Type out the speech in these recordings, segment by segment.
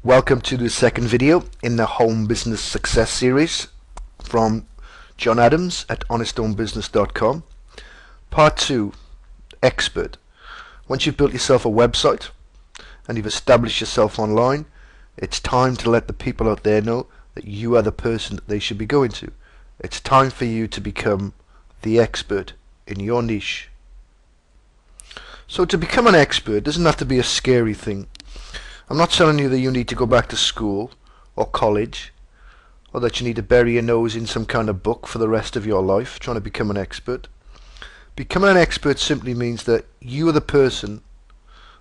Welcome to the second video in the Home Business Success series from John Adams at honesthomebusiness.com. Part 2, Expert. Once you've built yourself a website and you've established yourself online, it's time to let the people out there know that you are the person that they should be going to. It's time for you to become the expert in your niche. So to become an expert doesn't have to be a scary thing. I'm not telling you that you need to go back to school or college, or that you need to bury your nose in some kind of book for the rest of your life trying to become an expert. Becoming an expert simply means that you are the person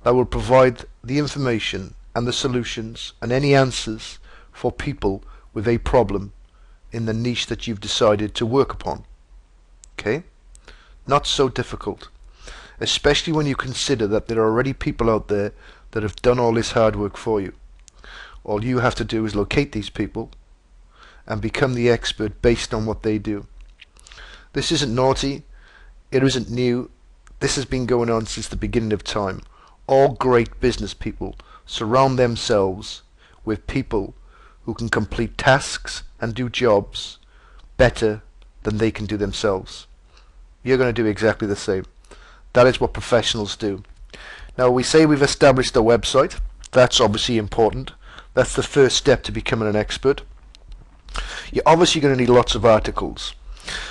that will provide the information and the solutions and any answers for people with a problem in the niche that you've decided to work upon. Okay? Not so difficult, especially when you consider that there are already people out there that have done all this hard work for you. All you have to do is locate these people and become the expert based on what they do. This isn't naughty, it isn't new, this has been going on since the beginning of time. All great business people surround themselves with people who can complete tasks and do jobs better than they can do themselves. You're going to do exactly the same. That is what professionals do. Now, we say we've established a website. That's obviously important. That's the first step to becoming an expert. You're obviously going to need lots of articles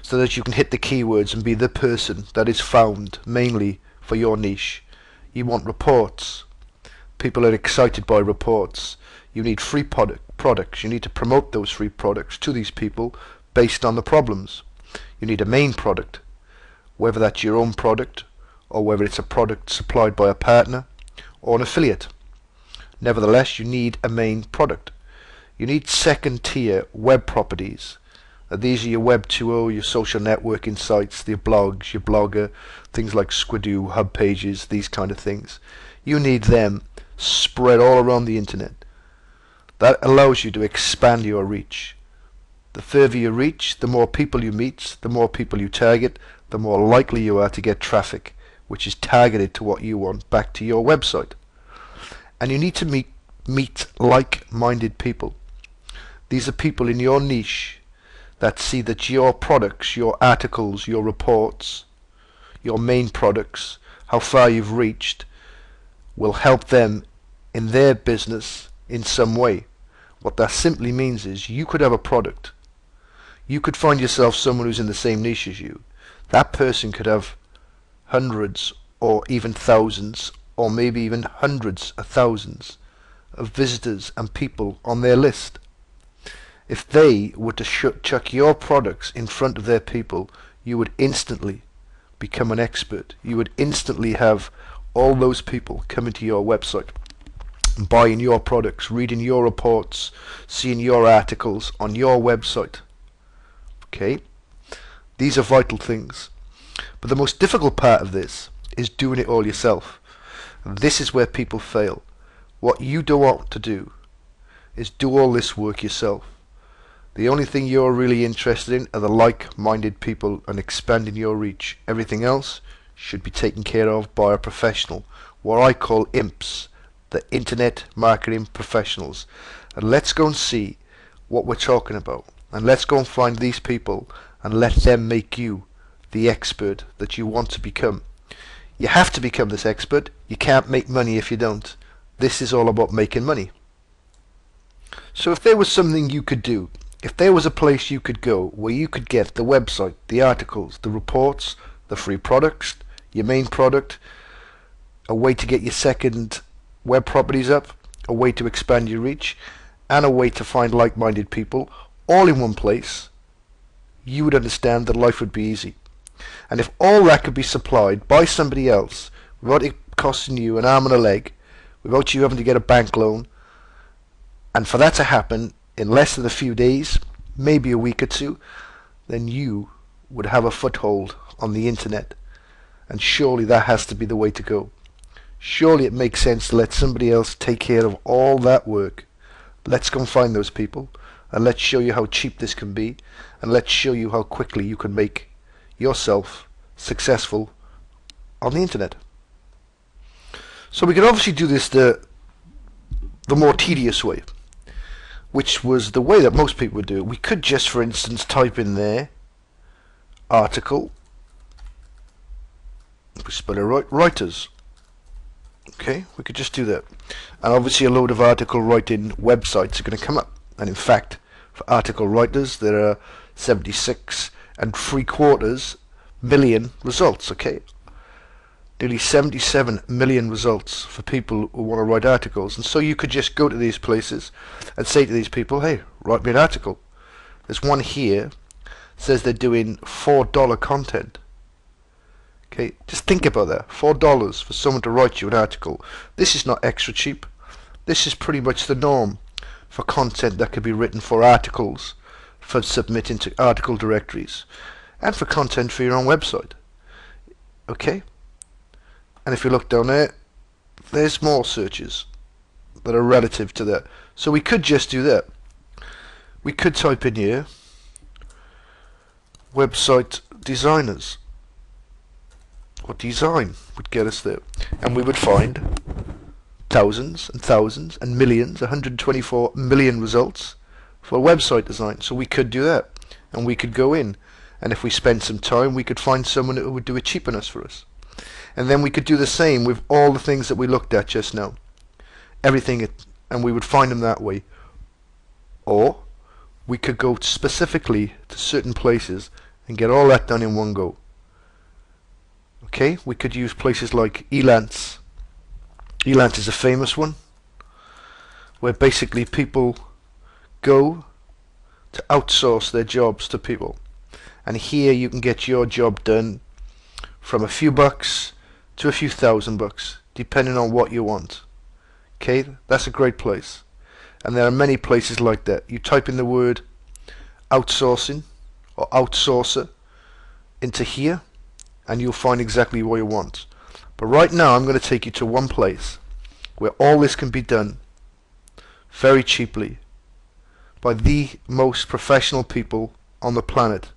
so that you can hit the keywords and be the person that is found mainly for your niche. You want reports. People are excited by reports. You need free products. You need to promote those free products to these people based on the problems. You need a main product, whether that's your own product or whether it's a product supplied by a partner or an affiliate. Nevertheless, you need a main product. You need second tier web properties. These are your Web 2.0, your social networking sites, your blogs, your blogger, things like Squidoo, hub pages, these kind of things. You need them spread all around the internet. That allows you to expand your reach. The further you reach, the more people you meet, the more people you target, the more likely you are to get traffic which is targeted to what you want back to your website. And you need to meet like-minded people. These are people in your niche that see that your products, your articles, your reports, your main products, how far you've reached, will help them in their business in some way. What that simply means is you could have a product. You could find yourself someone who's in the same niche as you. That person could have hundreds or even thousands or maybe even hundreds of thousands of visitors and people on their list. If they were to chuck your products in front of their people, you would instantly become an expert. You would instantly have all those people coming to your website, buying your products, reading your reports, seeing your articles on your website. Okay? These are vital things. But the most difficult part of this is doing it all yourself. And this is where people fail. What you don't want to do is do all this work yourself. The only thing you're really interested in are the like-minded people and expanding your reach. Everything else should be taken care of by a professional, what I call IMPs, the Internet Marketing Professionals. And let's go and see what we're talking about. And let's go and find these people and let them make you the expert that you want to become. You have to become this expert. You can't make money if you don't. This is all about making money. So if there was something you could do, if there was a place you could go where you could get the website, the articles, the reports, the free products, your main product, a way to get your second web properties up, a way to expand your reach, and a way to find like-minded people all in one place, you would understand that life would be easy. And if all that could be supplied by somebody else without it costing you an arm and a leg, without you having to get a bank loan, and for that to happen in less than a few days, maybe a week or two, then you would have a foothold on the internet. And surely that has to be the way to go. Surely it makes sense to let somebody else take care of all that work. Let's go and find those people, and let's show you how cheap this can be, and let's show you how quickly you can make yourself successful on the internet. So we can obviously do this the the more tedious way, which was the way that most people would do it. We could just, for instance, type in there article, if we spell it right, writers. Okay, we could just do that, and obviously a load of article writing websites are going to come up. And in fact, for article writers, there are 76.75 million results. Okay, nearly 77 million results for people who want to write articles. And so you could just go to these places and say to these people, hey, write me an article. There's one here that says they're doing $4 content. Okay, just think about that. $4 for someone to write you an article. This is not extra cheap. This is pretty much the norm for content that could be written for articles, for submitting to article directories, and for content for your own website. Okay, and if you look down there, there's more searches that are relative to that. So we could just do that. We could type in here website designers, or design would get us there, and we would find thousands and thousands and millions, 124 million results for website design. So we could do that, and we could go in, and if we spend some time, we could find someone who would do it cheap enough for us. And then we could do the same with all the things that we looked at just now, everything, and we would find them that way. Or we could go specifically to certain places and get all that done in one go. Okay, we could use places like Elance. Elance is a famous one, where basically people go to outsource their jobs to people, and here you can get your job done from a few bucks to a few $1,000, depending on what you want. Okay, that's a great place, and there are many places like that. You type in the word outsourcing or outsourcer into here, and you'll find exactly what you want. But right now I'm going to take you to one place where all this can be done very cheaply by the most professional people on the planet,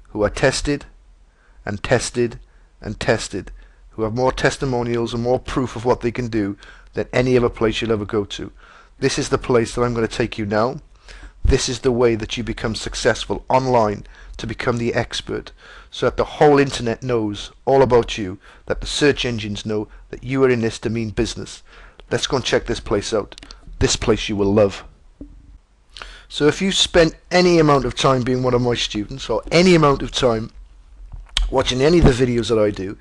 who are tested and tested and tested, who have more testimonials and more proof of what they can do than any other place you'll ever go to. This is the place that I'm going to take you now. This is the way that you become successful online, to become the expert, so that the whole internet knows all about you, that the search engines know that you are in this to mean business. Let's go and check this place out. This place you will love. So if you spent any amount of time being one of my students, or any amount of time watching any of the videos that I do,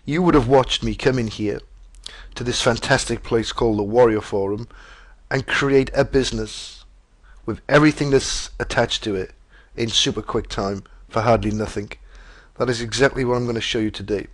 you would have watched me come in here to this fantastic place called the Warrior Forum and create a business with everything that's attached to it in super quick time for hardly nothing. That is exactly what I'm going to show you today.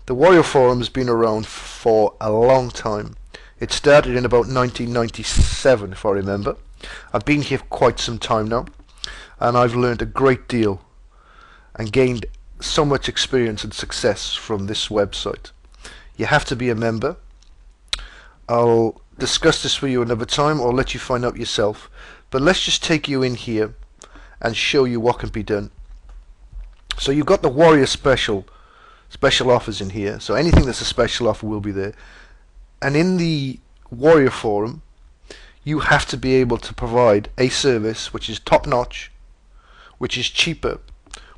The Warrior Forum has been around for a long time. It started in about 1997, if I remember. I've been here for quite some time now, and I've learned a great deal and gained so much experience and success from this website. You have to be a member. I'll discuss this with you another time, or let you find out yourself, but let's just take you in here and show you what can be done. So you've got the Warrior special offers in here, so anything that's a special offer will be there. And in the Warrior Forum, you have to be able to provide a service which is top-notch, which is cheaper,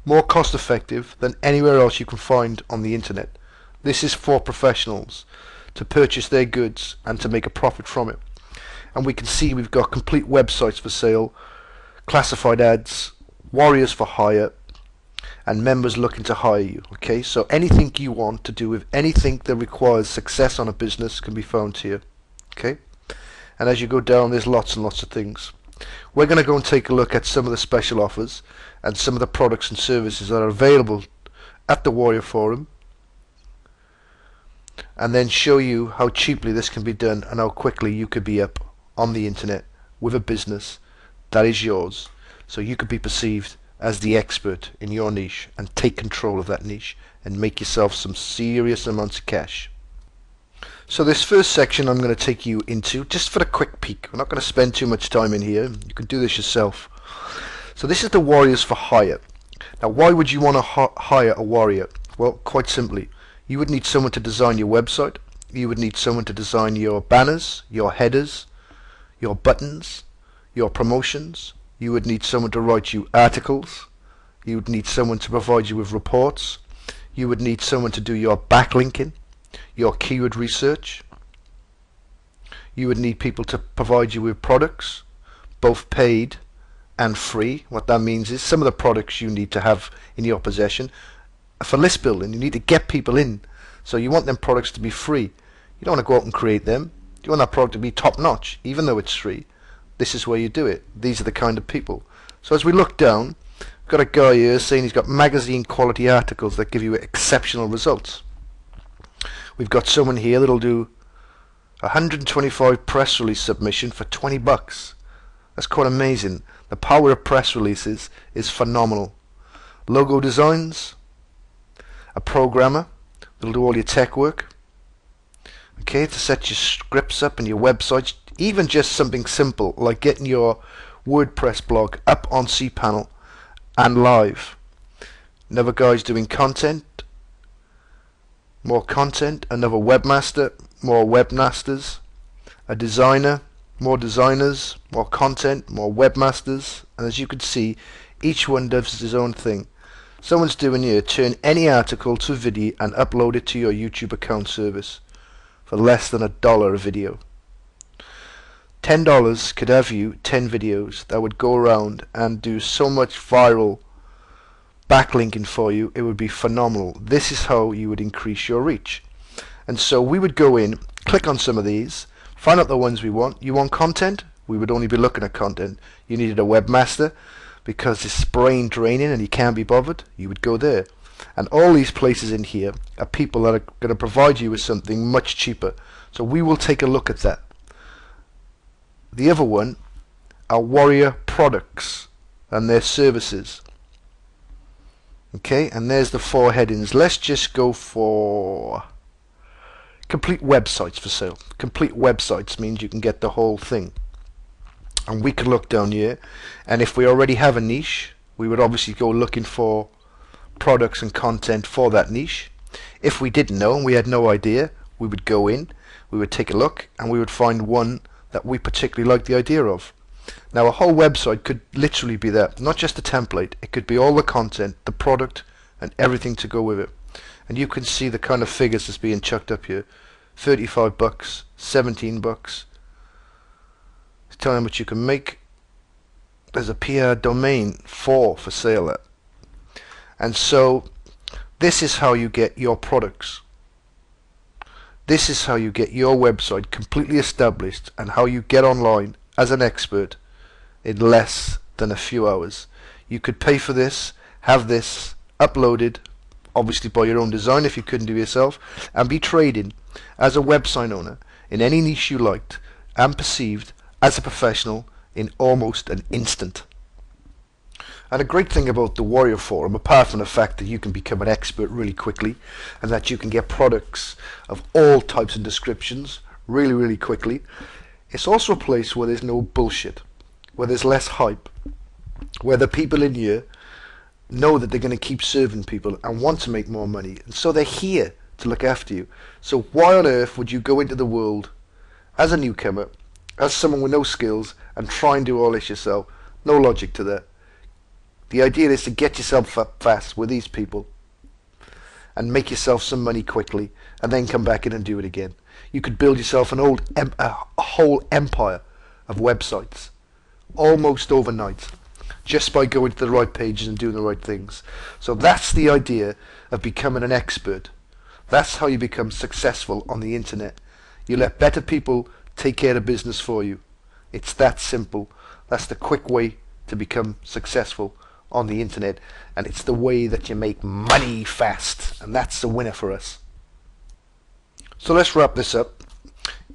more cost-effective than anywhere else you can find on the internet. This is for professionals to purchase their goods and to make a profit from it. And we can see we've got complete websites for sale, classified ads, warriors for hire, and members looking to hire you. Okay, so anything you want to do with anything that requires success on a business can be found here. Okay, and as you go down, there's lots and lots of things. We're going to go and take a look at some of the special offers and some of the products and services that are available at the Warrior Forum, and then show you how cheaply this can be done and how quickly you could be up on the internet with a business that is yours, so you could be perceived as the expert in your niche and take control of that niche and make yourself some serious amounts of cash. So this first section I'm going to take you into just for a quick peek. We're not going to spend too much time in here. You can do this yourself. So this is the Warriors for Hire. Now, why would you want to hire a warrior? Well, quite simply, you would need someone to design your website. You would need someone to design your banners, your headers, your buttons, your promotions. You would need someone to write you articles. You would need someone to provide you with reports. You would need someone to do your backlinking, your keyword research. You would need people to provide you with products, both paid and free. What that means is some of the products you need to have in your possession for list building. You need to get people in. So you want them products to be free. You don't want to go out and create them. You want that product to be top notch, even though it's free. This is where you do it. These are the kind of people. So as we look down, we've got a guy here saying he's got magazine quality articles that give you exceptional results. We've got someone here that'll do 125 press release submission for 20 bucks. That's quite amazing. The power of press releases is phenomenal. Logo designs, a programmer that'll do all your tech work, okay, to set your scripts up and your websites, even just something simple like getting your WordPress blog up on cPanel and live. Another guy's doing content, more content. Another webmaster, more webmasters. A designer, more designers, more content, more webmasters. And as you can see, each one does his own thing. Someone's doing here, turn any article to video and upload it to your YouTube account service for less than $1 a video. $10 could have you 10 videos that would go around and do so much viral backlinking for you. It would be phenomenal. This is how you would increase your reach. And so we would go in, click on some of these, find out the ones we want. You want content? We would only be looking at content. You needed a webmaster because it's brain draining and you can't be bothered. You would go there. And all these places in here are people that are going to provide you with something much cheaper. So we will take a look at that. The other one are warrior products and their services. Okay, and there's the 4 headings. Let's just go for complete websites for sale. Complete websites means you can get the whole thing. And we could look down here, and if we already have a niche, we would obviously go looking for products and content for that niche. If we didn't know and we had no idea, we would go in, we would take a look, and we would find one that we particularly like the idea of. Now a whole website could literally be that, not just a template. It could be all the content, the product, and everything to go with it. And you can see the kind of figures that's being chucked up here. 35 bucks, 17 bucks. It's telling how much you can make. There's a PR domain for sale at. And so this is how you get your products. This is how you get your website completely established and how you get online as an expert in less than a few hours. You could pay for this, have this uploaded, obviously by your own design if you couldn't do it yourself, and be trading as a website owner in any niche you liked and perceived as a professional in almost an instant. And a great thing about the Warrior Forum, apart from the fact that you can become an expert really quickly and that you can get products of all types and descriptions really quickly, it's also a place where there's no bullshit, where there's less hype, where the people in here know that they're going to keep serving people and want to make more money, and so they're here to look after you. So why on earth would you go into the world as a newcomer, as someone with no skills, and try and do all this yourself? No logic to that. The idea is to get yourself up fast with these people and make yourself some money quickly and then come back in and do it again. You could build yourself a whole empire of websites almost overnight just by going to the right pages and doing the right things. So that's the idea of becoming an expert. That's how you become successful on the internet. You let better people take care of business for you. It's that simple. That's the quick way to become successful on the internet, and it's the way that you make money fast, and that's the winner for us. So let's wrap this up.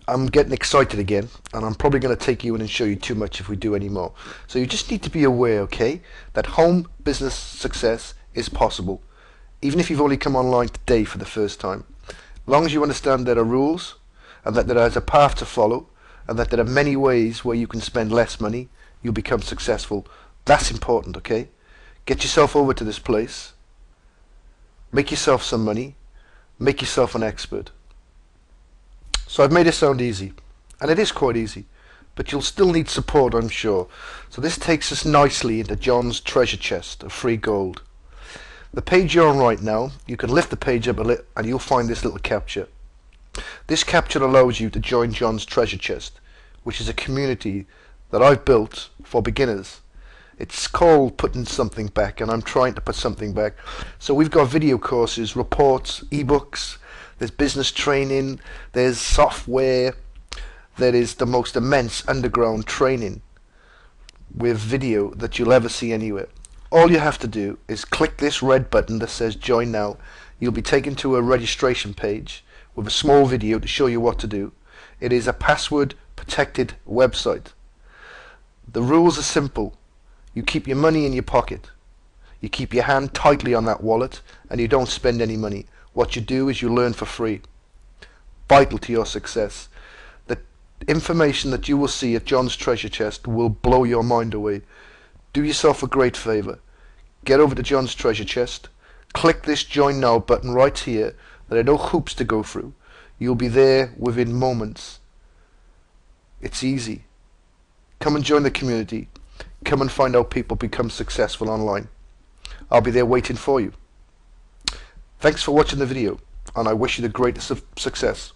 I'm getting excited again, and I'm probably going to take you in and show you too much if we do any more. So you just need to be aware, okay, that home business success is possible, even if you've only come online today for the first time. As long as you understand there are rules, and that there is a path to follow, and that there are many ways where you can spend less money, you'll become successful. That's important, okay? Get yourself over to this place, make yourself some money, make yourself an expert. So I've made it sound easy, and it is quite easy, but you'll still need support, I'm sure. So this takes us nicely into John's treasure chest of free gold. The page you're on right now, you can lift the page up a little and you'll find this little capture. This capture allows you to join John's treasure chest, which is a community that I've built for beginners. It's called Putting Something Back, and I'm trying to put something back. So we've got video courses, reports, ebooks, there's business training, there's software, there is the most immense underground training with video that you'll ever see anywhere. All you have to do is click this red button that says join now. You'll be taken to a registration page with a small video to show you what to do. It is a password protected website. The rules are simple. You keep your money in your pocket. You keep your hand tightly on that wallet and you don't spend any money. What you do is you learn for free. Vital to your success. The information that you will see at John's treasure chest will blow your mind away. Do yourself a great favor. Get over to John's treasure chest. Click this join now button right here. There are no hoops to go through. You'll be there within moments. It's easy. Come and join the community. Come and find out people become successful online. I'll be there waiting for you. Thanks for watching the video, and I wish you the greatest of success.